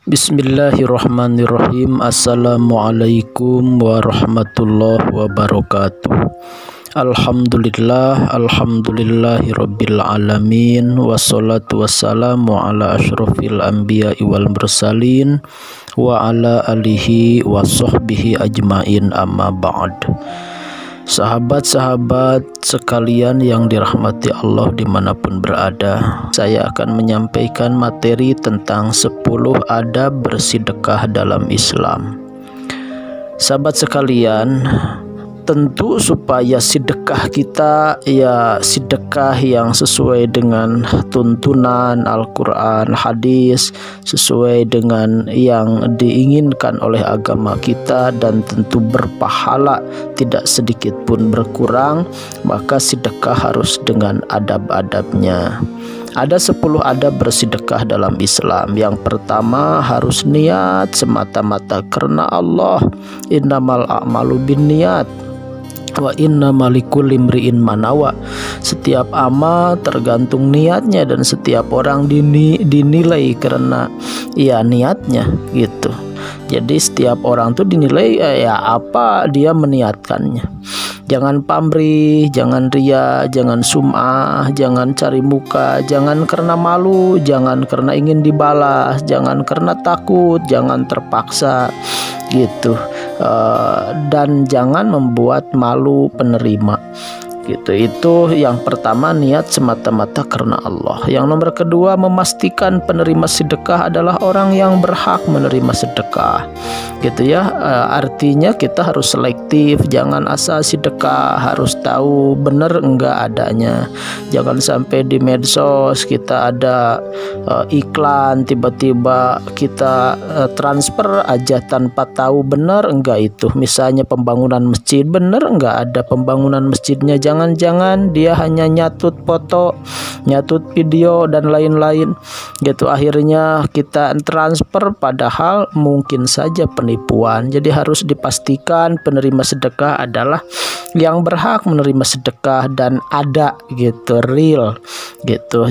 Bismillahirrahmanirrahim. Assalamualaikum warahmatullahi wabarakatuh. Alhamdulillahirabbil alamin, wassalatu wassalamu ala asyrofil anbiya'i wal mursalin wa ala alihi wa sahbihi ajmain, amma ba'd. Sahabat-sahabat sekalian yang dirahmati Allah dimanapun berada, saya akan menyampaikan materi tentang 10 adab bersedekah dalam Islam. Sahabat sekalian, tentu supaya sedekah kita sedekah yang sesuai dengan tuntunan Al-Quran, hadis, sesuai dengan yang diinginkan oleh agama kita, dan tentu berpahala tidak sedikit pun berkurang, maka sedekah harus dengan adab-adabnya. Ada 10 adab bersedekah dalam Islam. Yang pertama, harus niat semata-mata karena Allah. Innamal a'malu binniyat wa innamal likulli imri'in ma nawa. Setiap amal tergantung niatnya, dan setiap orang dinilai karena niatnya gitu. Jadi setiap orang tuh dinilai apa dia meniatkannya. Jangan pamrih, jangan ria, jangan sum'ah, jangan cari muka, jangan karena malu, jangan karena ingin dibalas, jangan karena takut, jangan terpaksa gitu. Dan jangan membuat malu penerima gitu. Itu yang pertama, niat semata-mata karena Allah. Yang nomor kedua, memastikan penerima sedekah adalah orang yang berhak menerima sedekah gitu ya. Artinya kita harus selektif, jangan asal sedekah, harus tahu benar enggak adanya. Jangan sampai di medsos kita ada iklan, tiba-tiba kita transfer aja tanpa tahu benar enggak itu. Misalnya pembangunan masjid, benar enggak ada pembangunan masjidnya, jangan-jangan dia hanya nyatut foto, nyatut video dan lain-lain gitu. Akhirnya kita transfer padahal mungkin saja penipuan. Jadi harus dipastikan penerima sedekah adalah yang berhak menerima sedekah dan ada gitu, real gitu.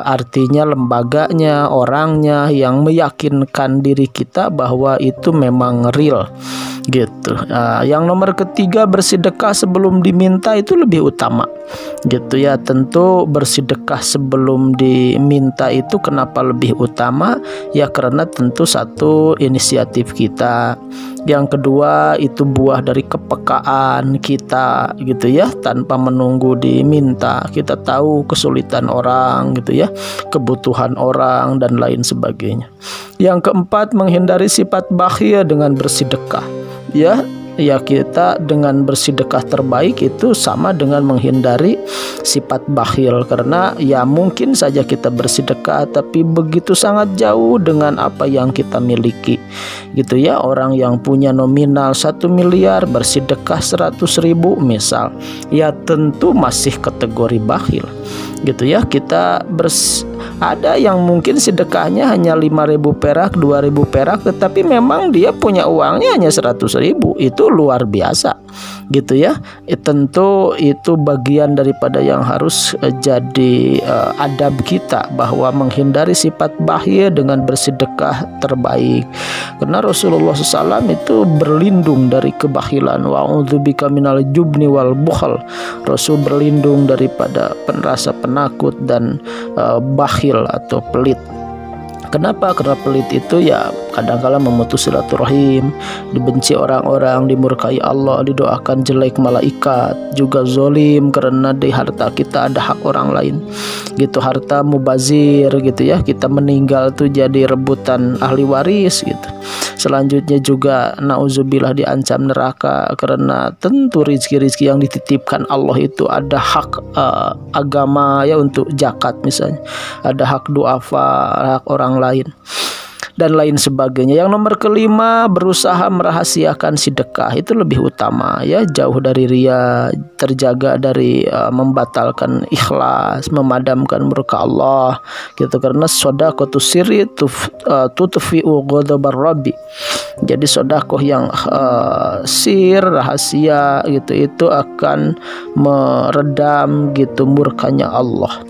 Artinya lembaganya, orangnya yang meyakinkan diri kita bahwa itu memang real gitu. Yang nomor ketiga, bersedekah sebelum diminta itu lebih utama gitu ya. Tentu bersedekah sebelum diminta itu kenapa lebih utama ya? Karena tentu satu, inisiatif kita. Yang kedua, itu buah dari kepekaan kita gitu ya. Tanpa menunggu diminta, kita tahu kesulitan orang gitu ya, kebutuhan orang dan lain sebagainya. Yang keempat, menghindari sifat bakhil dengan bersedekah ya. Kita dengan bersedekah terbaik itu sama dengan menghindari sifat bakhil, karena mungkin saja kita bersedekah tapi begitu sangat jauh dengan apa yang kita miliki gitu ya. Orang yang punya nominal 1 miliar bersedekah 100.000 misal, tentu masih kategori bakhil gitu ya. Ada yang mungkin sedekahnya hanya 5.000 perak, 2.000 perak, tetapi memang dia punya uangnya hanya 100.000. Itu luar biasa gitu ya. Tentu itu bagian daripada yang harus jadi adab kita, bahwa menghindari sifat bakhil dengan bersedekah terbaik. Karena Rasulullah SAW itu berlindung dari kebakhilan. Wa'udzubika minal jubni wal bukhl. Rasul berlindung daripada rasa penakut dan bakhil atau pelit. Kenapa? Karena pelit itu kadang-kala memutus silaturahim, dibenci orang-orang, dimurkai Allah, didoakan jelek malaikat, juga zolim karena di harta kita ada hak orang lain gitu. Harta mubazir gitu ya, kita meninggal tuh jadi rebutan ahli waris gitu. Selanjutnya juga nauzubillah diancam neraka, karena tentu rizki-rizki yang dititipkan Allah itu ada hak agama ya, untuk zakat misalnya, ada hak duafa, hak orang lain dan lain sebagainya. Yang nomor kelima, berusaha merahasiakan sedekah itu lebih utama ya. Jauh dari ria, terjaga dari membatalkan ikhlas, memadamkan murka Allah gitu. Karena sedekah sirri tutfi'u ghadabar rabbi. Jadi sedekah yang sir, rahasia gitu, itu akan meredam gitu murkanya Allah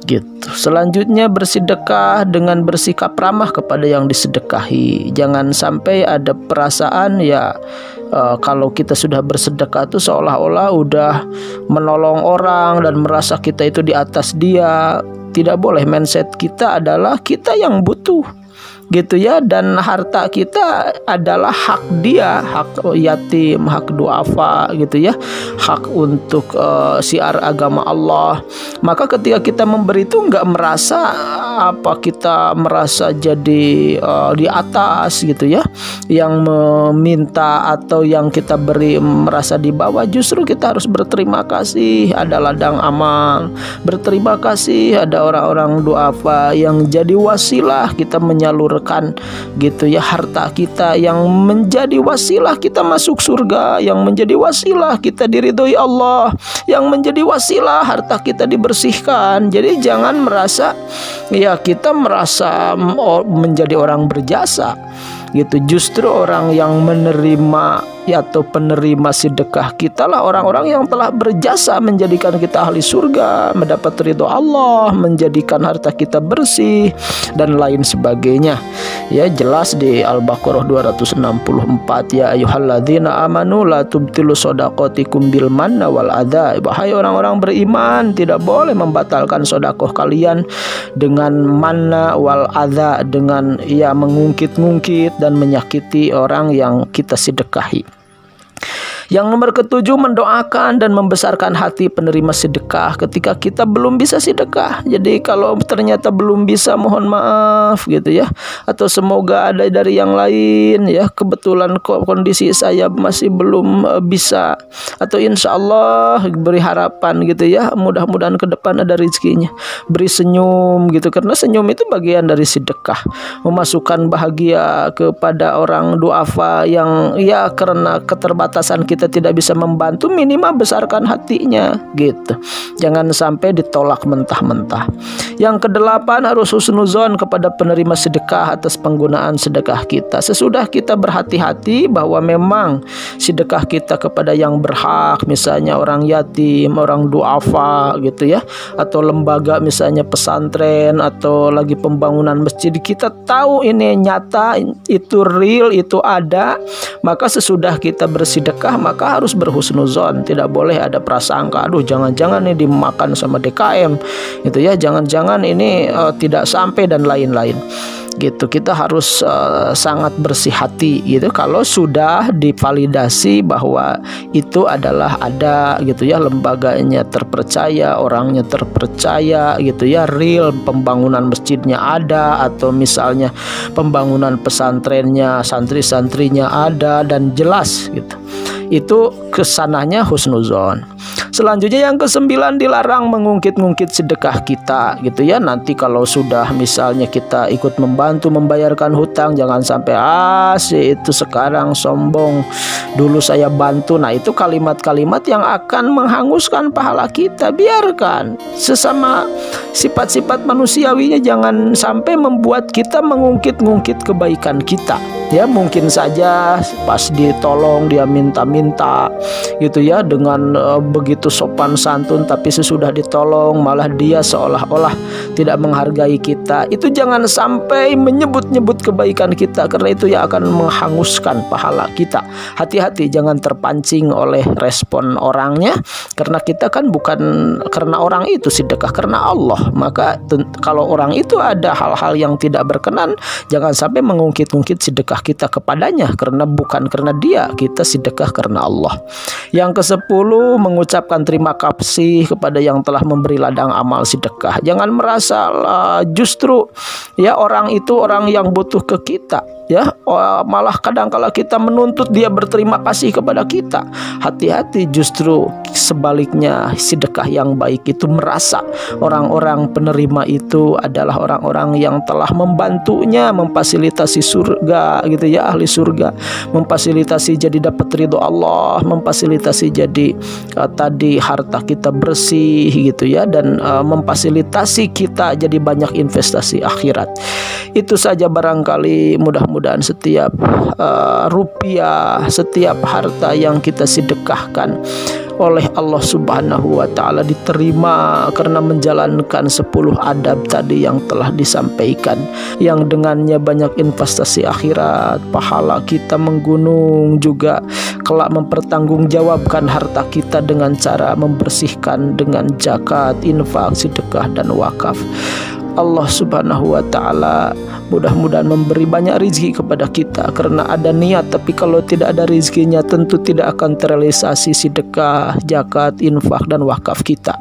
gitu. Selanjutnya bersedekah dengan bersikap ramah kepada yang disedekahi. Jangan sampai ada perasaan kalau kita sudah bersedekah itu seolah-olah udah menolong orang dan merasa kita itu di atas dia. Tidak boleh. Mindset kita adalah kita yang butuh gitu ya, dan harta kita adalah hak dia, hak yatim, hak duafa gitu ya, hak untuk syiar agama Allah. Maka ketika kita memberi itu nggak merasa kita merasa jadi di atas gitu ya, yang meminta atau yang kita beri merasa di bawah. Justru kita harus berterima kasih ada ladang amal, berterima kasih ada orang-orang duafa yang jadi wasilah kita menyalurkan gitu ya harta kita, yang menjadi wasilah kita masuk surga, yang menjadi wasilah kita diridhoi Allah, yang menjadi wasilah harta kita dibersihkan. Jadi jangan merasa kita merasa menjadi orang berjasa gitu. Justru orang yang menerima atau penerima sedekah kita lah orang-orang yang telah berjasa menjadikan kita ahli surga, mendapat ridho Allah, menjadikan harta kita bersih dan lain sebagainya. Ya, jelas di Al-Baqarah 264, ya ayyuhalladzina amanu la tubtilu shadaqatikum bil manna wal adza. Wahai orang-orang beriman, tidak boleh membatalkan sedekah kalian dengan manna wal adza, dengan mengungkit-ungkit dan menyakiti orang yang kita sedekahi. Yang nomor ketujuh, mendoakan dan membesarkan hati penerima sedekah ketika kita belum bisa sedekah. Jadi kalau ternyata belum bisa, mohon maaf gitu ya, atau semoga ada dari yang lain ya, kebetulan kondisi saya masih belum bisa, atau insya Allah beri harapan gitu ya, mudah-mudahan ke depan ada rezekinya. Beri senyum gitu, karena senyum itu bagian dari sedekah, memasukkan bahagia kepada orang duafa yang karena keterbatasan kita tidak bisa membantu, minimal besarkan hatinya gitu. Jangan sampai ditolak mentah-mentah. Yang kedelapan, harus husnuzon kepada penerima sedekah atas penggunaan sedekah kita. Sesudah kita berhati-hati bahwa memang sedekah kita kepada yang berhak, misalnya orang yatim, orang duafa gitu ya, atau lembaga misalnya pesantren atau lagi pembangunan masjid, kita tahu ini nyata, itu real, itu ada, maka sesudah kita bersedekah maka harus berhusnuzon. Tidak boleh ada prasangka, aduh jangan-jangan ini dimakan sama DKM gitu ya, jangan-jangan ini tidak sampai dan lain-lain gitu. Kita harus sangat bersih hati gitu kalau sudah divalidasi bahwa itu adalah ada gitu ya, lembaganya terpercaya, orangnya terpercaya gitu ya, real, pembangunan masjidnya ada, atau misalnya pembangunan pesantrennya, santri-santrinya ada dan jelas gitu. Itu kesananya husnuzon. Selanjutnya yang ke-9, dilarang mengungkit-ungkit sedekah kita gitu ya. Nanti kalau sudah misalnya kita ikut membantu membayarkan hutang, jangan sampai itu sekarang sombong, dulu saya bantu. Nah, itu kalimat-kalimat yang akan menghanguskan pahala kita. Biarkan sesama sifat-sifat manusiawinya, jangan sampai membuat kita mengungkit-ungkit kebaikan kita. Ya, mungkin saja pas ditolong dia minta-minta gitu ya, dengan begitu sopan santun, tapi sesudah ditolong malah dia seolah-olah tidak menghargai kita. Itu jangan sampai menyebut-nyebut kebaikan kita, karena itu yang akan menghanguskan pahala kita. Hati-hati, jangan terpancing oleh respon orangnya, karena kita kan bukan karena orang itu sedekah, karena Allah. Maka kalau orang itu ada hal-hal yang tidak berkenan, jangan sampai mengungkit-ungkit sedekah kita kepadanya, karena bukan karena dia, kita sedekah karena Allah. Yang ke-10, mengucapkan terima kasih kepada yang telah memberi ladang amal sedekah. Jangan merasa justru ya orang itu orang yang butuh ke kita ya, malah kadang-kala kita menuntut dia berterima kasih kepada kita. Hati-hati, justru sebaliknya, sedekah yang baik itu merasa orang-orang penerima itu adalah orang-orang yang telah membantunya, memfasilitasi surga gitu ya, ahli surga, memfasilitasi jadi dapat ridho Allah, memfasilitasi jadi tadi harta kita bersih gitu ya, dan memfasilitasi kita jadi banyak investasi akhirat. Itu saja barangkali, mudah-mudahan setiap rupiah, setiap harta yang kita sedekahkan oleh Allah Subhanahu wa Ta'ala, diterima karena menjalankan 10 adab tadi yang telah disampaikan, yang dengannya banyak investasi akhirat, pahala kita menggunung, juga kelak mempertanggungjawabkan harta kita dengan cara membersihkan dengan zakat, infak, sedekah dan wakaf. Allah Subhanahu wa Ta'ala mudah-mudahan memberi banyak rizki kepada kita, karena ada niat. Tapi kalau tidak ada rizkinya, tentu tidak akan terrealisasi sedekah, zakat, infak dan wakaf kita.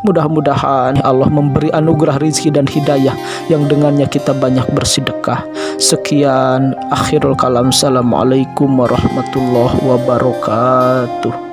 Mudah-mudahan Allah memberi anugerah rizki dan hidayah yang dengannya kita banyak bersedekah. Sekian, akhirul kalam. Assalamualaikum warahmatullahi wabarakatuh.